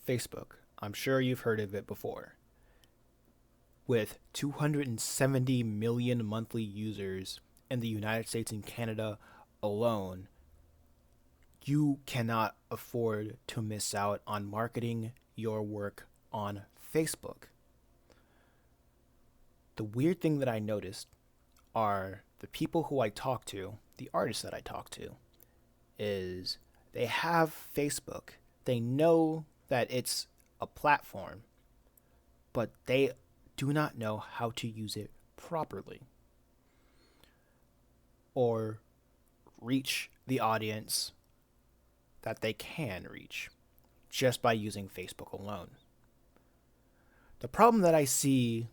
Facebook. I'm sure you've heard of it before. With 270 million monthly users in the United States and Canada alone, you cannot afford to miss out on marketing your work on Facebook. The weird thing that I noticed are the people who I talk to, the artists that I talk to, is they have Facebook. They know that it's a platform, but they do not know how to use it properly or reach the audience that they can reach just by using Facebook alone. The problem that I see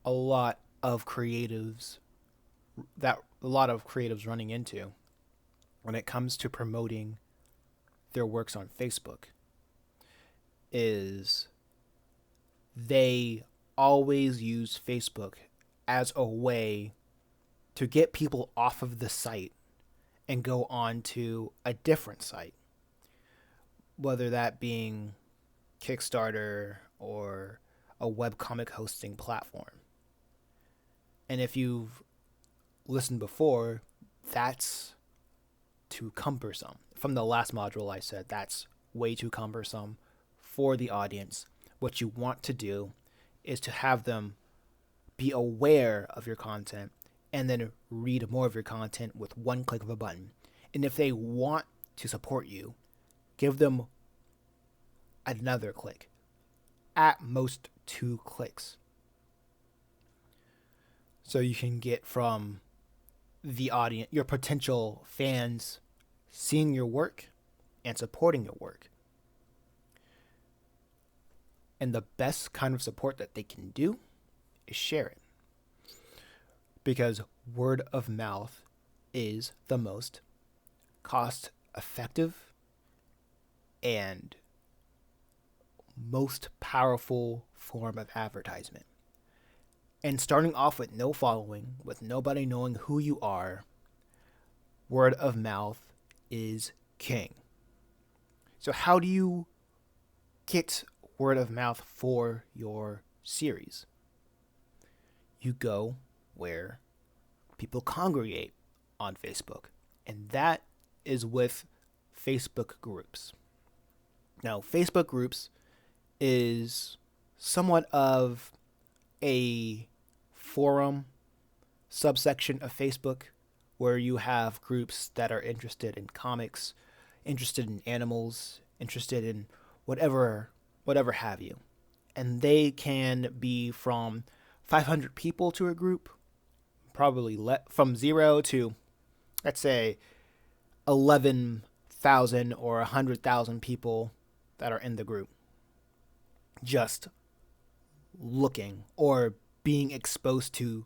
a lot of creatives running into when it comes to promoting their works on Facebook is they always use Facebook as a way to get people off of the site and go on to a different site, whether that being Kickstarter or a webcomic hosting platform. And if you've listened before, that's too cumbersome. From the last module I said that's way too cumbersome for the audience. What you want to do is to have them be aware of your content and then read more of your content with one click of a button. And if they want to support you, give them another click. At most 2 clicks. So you can get from the audience, your potential fans, seeing your work and supporting your work. And the best kind of support that they can do is share it. Because word of mouth is the most cost effective and most powerful form of advertisement. And starting off with no following, with nobody knowing who you are, word of mouth is king. So how do you get word of mouth for your series? You go where people congregate on Facebook, and that is with Facebook groups. Now, Facebook groups is somewhat of a forum subsection of Facebook where you have groups that are interested in comics, interested in animals, interested in whatever have you. And they can be from 500 people to a group, probably from 0 to, let's say, 11,000 or 100,000 people that are in the group. Just looking or being exposed to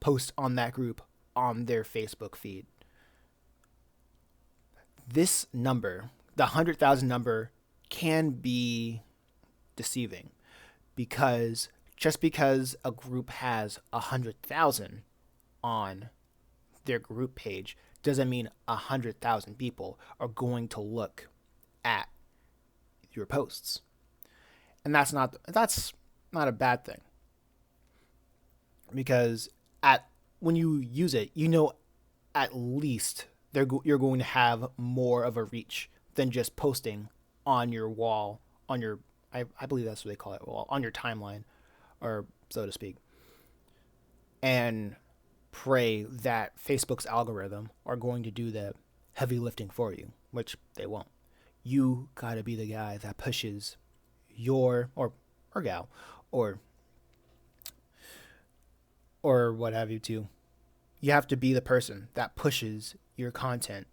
posts on that group on their Facebook feed. This number, the 100,000 number, can be deceiving because just because a group has 100,000 on their group page doesn't mean 100,000 people are going to look at your posts. And that's not a bad thing. Because when you use it, you know at least you're going to have more of a reach than just posting on your wall, on your, I believe that's what they call it, wall, on your timeline, or so to speak. And pray that Facebook's algorithm are going to do the heavy lifting for you, which they won't. You gotta be the guy that pushes your, or gal, or what have you to. You have to be the person that pushes your content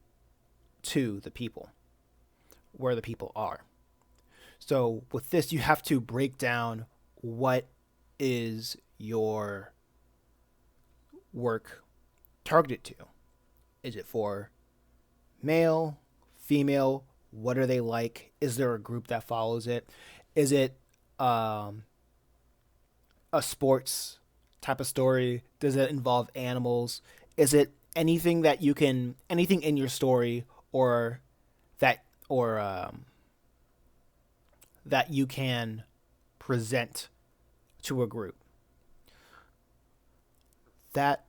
to the people, where the people are. So with this, you have to break down what is your work targeted to. Is it for male, female? What are they like? Is there a group that follows it? Is it a sports type of story? Does it involve animals? Is it anything in your story or that you can present to a group. That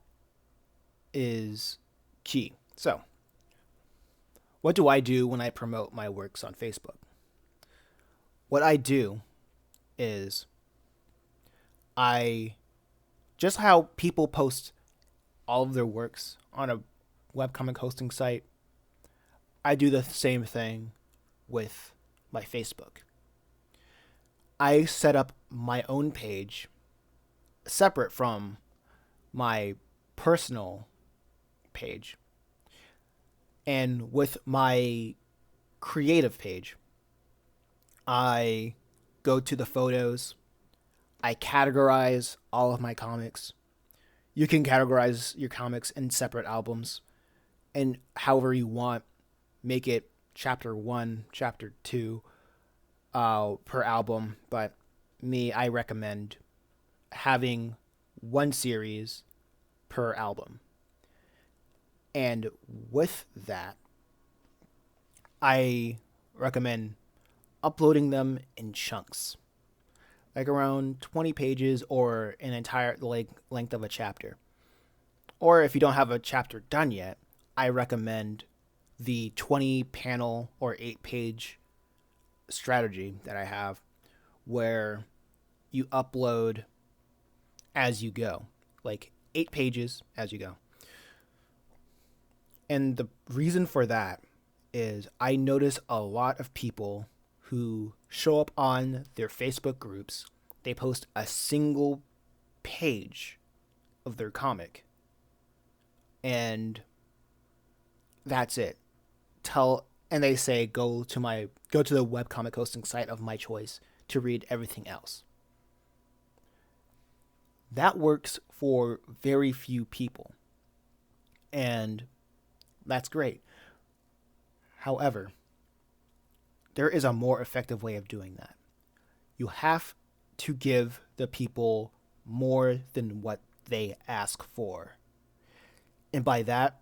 is key. So, what do I do when I promote my works on Facebook? What I do is I just how people post all of their works on a webcomic hosting site, I do the same thing with my Facebook. I set up my own page separate from my personal page. And with my creative page, I go to the photos, I categorize all of my comics. You can categorize your comics in separate albums and however you want. Make it chapter 1, chapter 2 per album. But I recommend having one series per album. And with that, I recommend uploading them in chunks, like around 20 pages or an entire length of a chapter. Or if you don't have a chapter done yet, I recommend the 20 panel or 8-page strategy that I have, where you upload as you go, like 8 pages as you go. And the reason for that is I notice a lot of people who show up on their Facebook groups, they post a single page of their comic, and that's it. And they say go to the webcomic hosting site of my choice to read everything else. That works for very few people, and that's great. However, there is a more effective way of doing that. You have to give the people more than what they ask for. And by that,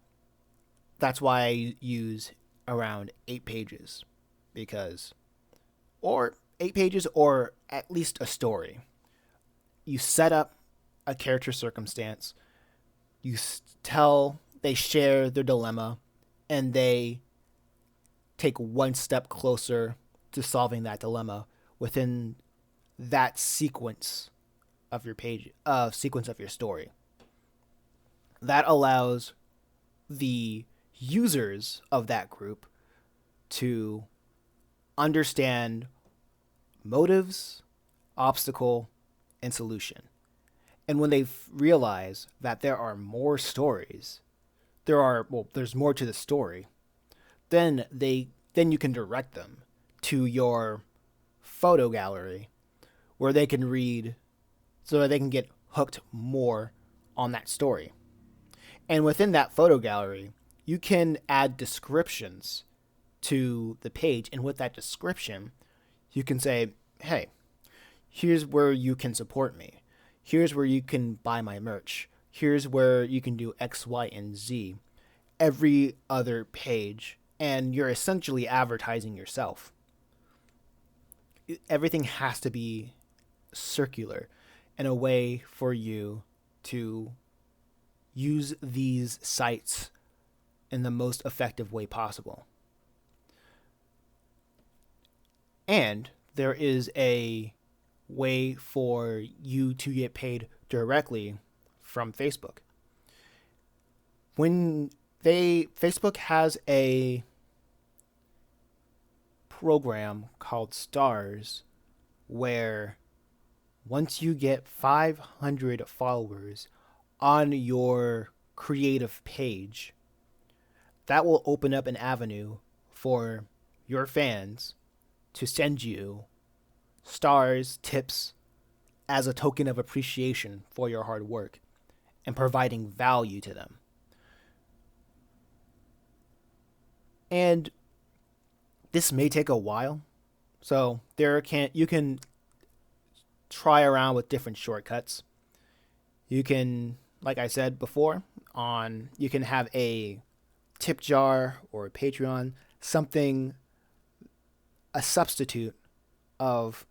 that's why I use around 8 pages. Or 8 pages or at least a story. You set up a character circumstance. They share their dilemma, and they take one step closer to solving that dilemma within that sequence of your story. That allows the users of that group to understand motives, obstacle, and solution. And when they realize that there are more stories, there's more to the story, then you can direct them to your photo gallery where they can read so that they can get hooked more on that story. And within that photo gallery, you can add descriptions to the page, and with that description, you can say, hey, here's where you can support me. Here's where you can buy my merch. Here's where you can do X, Y, and Z. Every other page, and you're essentially advertising yourself. Everything has to be circular and a way for you to use these sites in the most effective way possible. And there is a way for you to get paid directly from Facebook. Facebook has a program called Stars, where once you get 500 followers on your creative page, that will open up an avenue for your fans to send you stars, tips, as a token of appreciation for your hard work and providing value to them. And this may take a while, so you can try around with different shortcuts. You can, like I said before, you can have a tip jar or a Patreon, a substitute of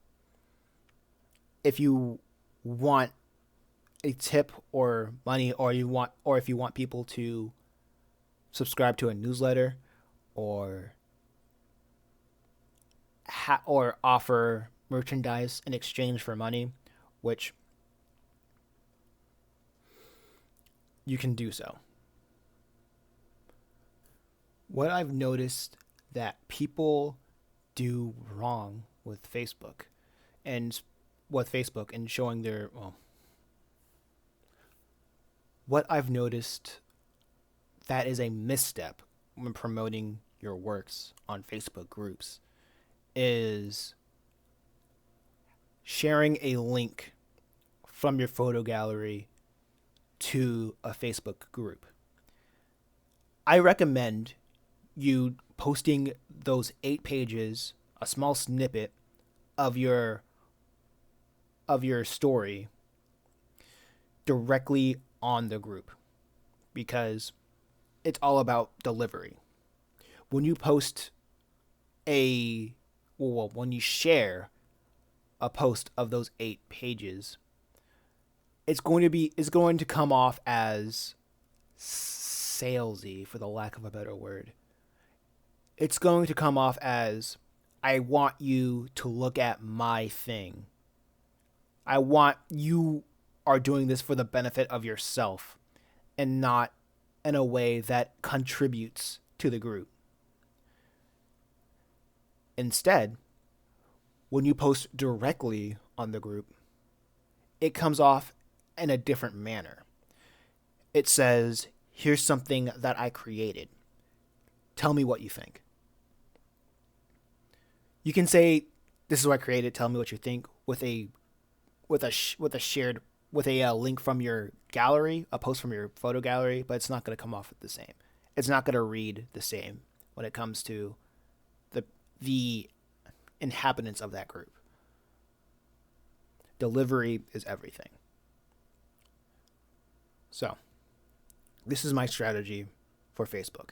if you want a tip or money, or if you want people to subscribe to a newsletter, or or offer merchandise in exchange for money, which you can do so. What I've noticed that people do wrong with Facebook and showing their, well, what I've noticed that is a misstep when promoting your works on Facebook groups is sharing a link from your photo gallery to a Facebook group. I recommend you posting those 8 pages, a small snippet of your story directly on the group, because it's all about delivery. When you post when you share a post of those 8 pages, it's going to come off as salesy, for the lack of a better word. It's going to come off as, I want you to look at my thing. You are doing this for the benefit of yourself and not in a way that contributes to the group. Instead, when you post directly on the group, it comes off in a different manner. It says, here's something that I created. Tell me what you think. You can say, this is what I created, tell me what you think, with a link from your gallery, a post from your photo gallery, but it's not going to come off the same. It's not going to read the same when it comes to the inhabitants of that group. Delivery is everything. So, this is my strategy for Facebook.